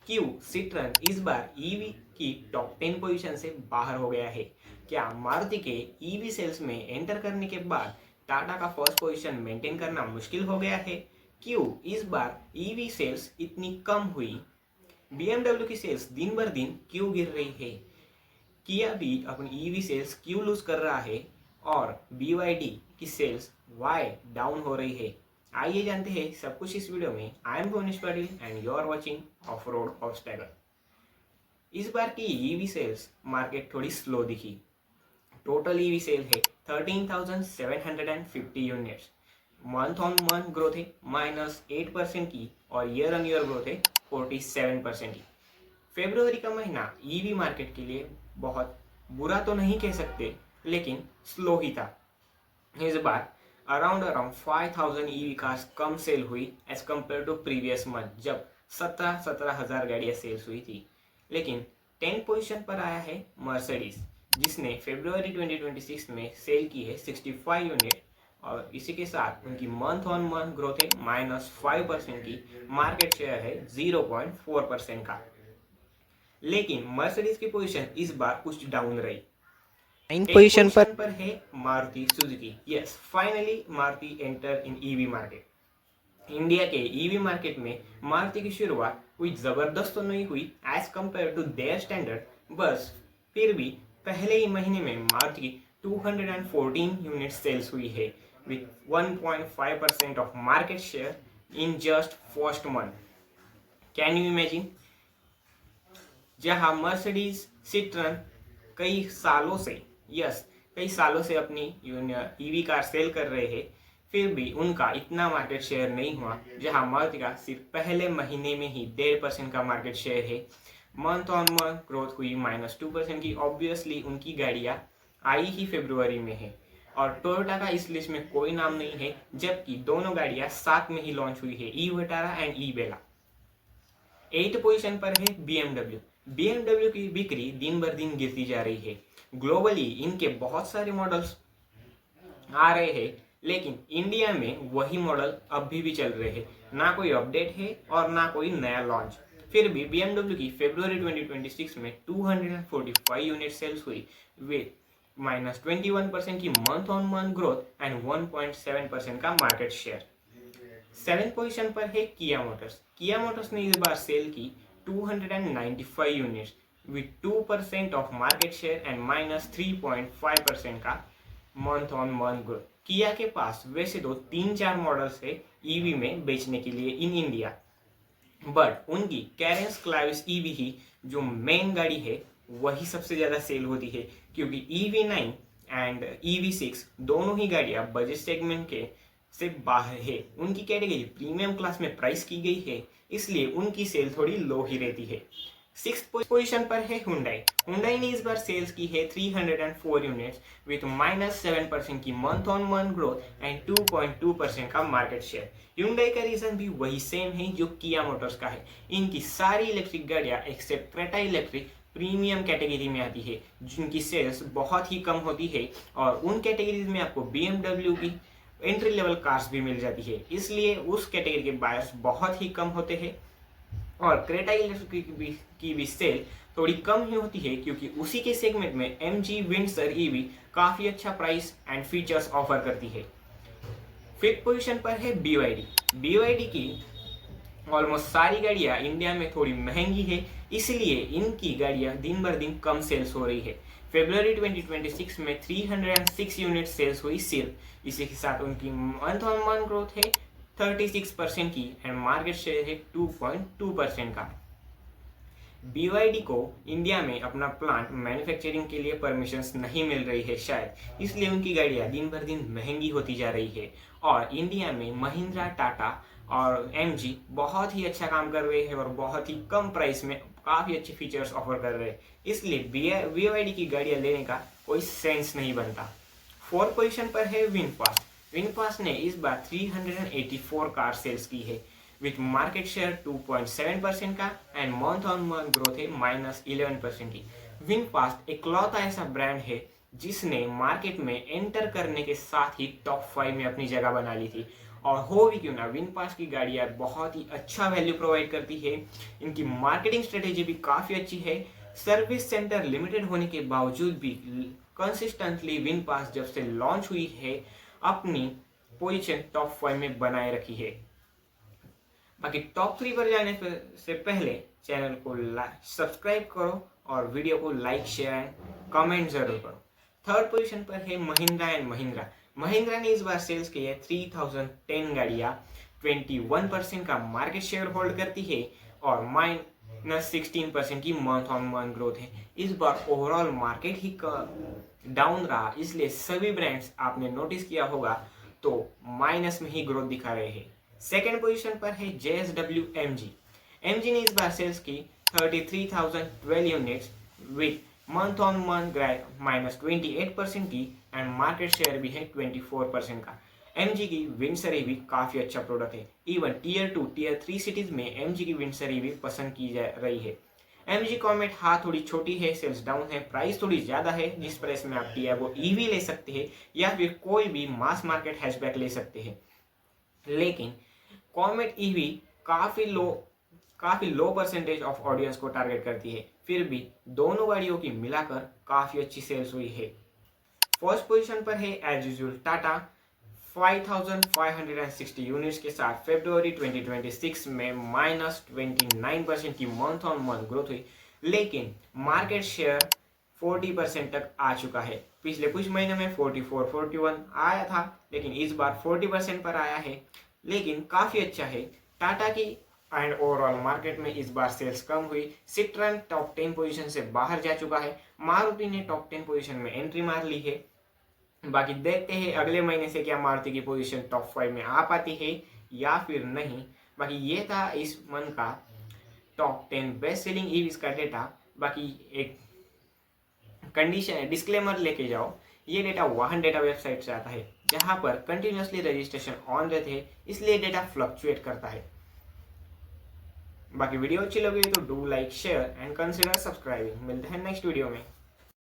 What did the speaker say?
क्यों सिट्रन इस बार ईवी की टॉप 10 पोजीशन से बाहर हो गया है? क्या मारुति के ईवी सेल्स में एंटर करने के बाद टाटा का फर्स्ट पोजीशन मेंटेन करना मुश्किल हो गया है? क्यों इस बार ईवी सेल्स इतनी कम हुई? BMW की सेल्स दिन भर दिन क्यों गिर रही है? किया भी अपनी ईवी सेल्स क्यों लूज कर रहा है? और BYD की सेल्स वाई डाउन हो रही है? आइए जानते हैं सब कुछ इस वीडियो में। I am Bhuvnesh Patil and you are watching off road of stagger. इस बार की ईवी सेल्स मार्केट थोड़ी स्लो दिखी। टोटल ईवी सेल है 13,750 units. Month on month growth है -8% की और ईयर ऑन ईयर ग्रोथ है 47% की। फेब्रुवरी का महीना ईवी मार्केट के लिए बहुत बुरा तो नहीं कह सकते, लेकिन स्लो ही था। इस बार अराउंड 5,000 ईवी कार्स कम सेल हुई as compare to previous month, जब 17,000 गाड़ियां सेल्स हुई थी। लेकिन 10 पोजीशन पर आया है मर्सिडीज, जिसने फेब्रुवरी 2026 में सेल की है 65 यूनिट और इसी के साथ उनकी मंथ ऑन मंथ ग्रोथ है -5% की। मार्केट शेयर है 0.4% का। लेकिन मर्सिडीज की पोजीशन इस बार कुछ डाउन रही। 9 10 पोजीशन पर पोजीशन पर है Maruti Suzuki. Yes, finally Maruti enter in EV market. India के ईवी मार्केट में मारुति की शुरुआत कोई जबरदस्त तो नहीं हुई as compare to their standard, बस फिर भी पहले ही महीने में मारुति की 214 यूनिट सेल्स हुई है with 1.5% of market share in just first month. Can you imagine? जहां मर्सिडीज सिट्रन कई सालों से अपनी ईवी कार सेल कर रहे हैं, फिर भी उनका इतना मार्केट शेयर नहीं हुआ। जहां मारुति का सिर्फ पहले महीने में ही 1.5% का मार्केट शेयर है। मंथ ऑन मंथ ग्रोथ हुई -2% की। ऑब्वियसली उनकी गाड़ियां आई ही फेब्रुवरी में है और टोयोटा का इस लिस्ट में कोई नाम नहीं है, जबकि दोनों गाड़ियां साथ में ही लॉन्च हुई है, e Vitara and e Bela. 8 position पर है BMW की बिक्री दिन भर दिन गिरती जा रही है। ग्लोबली इनके बहुत सारे मॉडल्स आ रहे हैं, लेकिन इंडिया में वही मॉडल अभी भी चल रहे हैं। ना कोई अपडेट है और ना कोई नया लॉन्च। फिर भी BMW की फरवरी 2026 में 245 यूनिट सेल्स हुई विद -21% की month on month growth and 1.7% का मार्केट शेयर। 7 पोजीशन पर है किया मोटर्स ने इस बार सेल की 295 units with 2% of market share and -3.5% का मंथ ऑन मंथ ग्रोथ। किया के पास वैसे तो 3-4 मॉडल्स है ईवी में बेचने के लिए इन इंडिया, बट उनकी कैरेंस क्लाविस ईवी ही जो मेन गाड़ी है वही सबसे ज़्यादा सेल होती है, क्योंकि EV9 एंड EV6 दोनों ही गाड़ियाँ बजट सेगमेंट के से बाहर है। उनकी कैटेगरी प्रीमियम क्लास में प्राइस की गई है, इसलिए उनकी सेल थोड़ी लो ही रहती है। 6 पोजीशन पर है हुंडई ने इस बार सेल्स की है 304 यूनिट्स विथ -7% की month on month growth and 2.2% का मार्केट शेयर। हुंडई का रीजन भी वही सेम है जो किया मोटर्स का है। इनकी सारी इलेक्ट्रिक गाड़ियां except Creta electric premium category में आती है, जिनकी सेल्स बहुत ही कम होती है और उन कैटेगरीज में आपको BMW की एंट्री लेवल कार्स भी मिल जाती है, इसलिए उस कैटेगरी के बायर्स बहुत ही कम होते हैं। और क्रेटा इलेक्ट्रिक की भी सेल थोड़ी कम ही होती है, क्योंकि उसी के सेगमेंट में MG विंडसर ईवी काफ़ी अच्छा प्राइस एंड फीचर्स ऑफर करती है। 5th पोजीशन पर है BYD की ऑलमोस्ट सारी गाड़ियाँ इंडिया में थोड़ी महंगी है, इसलिए इनकी गाड़ियाँ दिन भर दिन कम सेल्स हो रही है। फरवरी 2026 में 306 यूनिट सेल्स हुई सिर्फ। इसी के साथ उनकी मंथ ऑन मंथ ग्रोथ है 36% की एंड मार्केट शेयर है 2.2% का। BYD को इंडिया में अपना प्लांट मैन्युफैक्चरिंग के लिए परमिशंस नहीं मिल रही है शायद, इसलिए उनकी गाड़ियाँ दिन भर दिन महंगी होती जा रही है। और इंडिया में महिंद्रा, टाटा और MG बहुत ही अच्छा काम कर रहे हैं और बहुत ही कम प्राइस में काफ़ी अच्छे फीचर्स ऑफर कर रहे हैं, इसलिए BYD की गाड़ियाँ लेने का कोई सेंस नहीं बनता। 4th पोजीशन पर है विनफास्ट ने इस बार 384 कार सेल्स की है विथ मार्केट शेयर 2.7% का and month on month growth है -11% की। विनफास्ट इकलौता ऐसा ब्रांड है जिसने मार्केट में एंटर करने के साथ ही टॉप 5 में अपनी जगह बना ली थी और हो भी क्यों ना, विनफास्ट की गाड़ियाँ बहुत ही अच्छा वैल्यू प्रोवाइड करती है। इनकी मार्केटिंग स्ट्रेटेजी भी काफ़ी अच्छी है। सर्विस सेंटर लिमिटेड होने के बावजूद भी कंसिस्टेंटली विनफास्ट जब से लॉन्च हुई है अपनी पोजीशन टॉप 5 में बनाए रखी है। बाकी टॉप 3 पर जाने से पहले चैनल को सब्सक्राइब करो और वीडियो को लाइक शेयर एंड कमेंट जरूर करो। थर्ड पोजीशन पर है महिंद्रा एंड महिंद्रा। महिंद्रा ने इस बार सेल्स की है 3010 गाड़ियाँ, 21% का मार्केट शेयर होल्ड करती है और -16% की मंथ ऑन मंथ ग्रोथ है। इस बार ओवरऑल मार्केट ही डाउन रहा, इसलिए सभी ब्रांड्स आपने नोटिस किया होगा तो माइनस में ही ग्रोथ दिखा रहे हैं। सेकेंड पोजीशन पर है JSW MG। MG ने इस बार सेल्स की 33,012 units with month on month -28% की एंड मार्केट शेयर भी है 24% का। MG की विंडसरी भी काफ़ी अच्छा प्रोडक्ट है। इवन टीयर 2 टीयर 3 सिटीज़ में MG की विंडसरी भी पसंद की जा रही है। MG कॉमेट हाँ थोड़ी छोटी है, सेल्स डाउन है, प्राइस थोड़ी ज़्यादा है, जिस प्राइस में आप टियागो EV ले सकते हैं या फिर कोई भी मास मार्केट हैचबैक ले सकते हैं। लेकिन कॉमेट EV काफ़ी लो परसेंटेज ऑफ ऑडियंस को टारगेट करती है, फिर भी दोनों गाड़ियों की मिलाकर काफ़ी अच्छी सेल्स हुई है। फर्स्ट पोजीशन पर है एज यूजुअल टाटा 5,560 यूनिट्स के साथ फरवरी 2026 में -29% की मंथ ऑन मंथ ग्रोथ हुई, लेकिन मार्केट शेयर 40% तक आ चुका है। पिछले कुछ महीने में 44-41 आया था, लेकिन इस बार 40% पर आया है, लेकिन काफ़ी अच्छा है। टाटा की एंड ओवरऑल मार्केट में इस बार सेल्स कम हुई। सिट्रॉन टॉप 10 पोजीशन से बाहर जा चुका है। मारुति ने टॉप 10 पोजीशन में एंट्री मार ली है। बाकी देखते हैं अगले महीने से क्या मारुति की पोजीशन टॉप 5 में आ पाती है या फिर नहीं। बाकी ये था इस मंथ का टॉप 10 बेस्ट सेलिंग ईवीज का डेटा। बाकी एक कंडीशन डिस्क्लेमर लेके जाओ, ये डेटा वाहन डेटा वेबसाइट से आता है जहां पर कंटिन्यूसली रजिस्ट्रेशन ऑन रहते हैं, इसलिए डेटा फ्लक्चुएट करता है। बाकी वीडियो अच्छी लगी तो do like share and consider subscribing. मिलते हैं नेक्स्ट वीडियो में।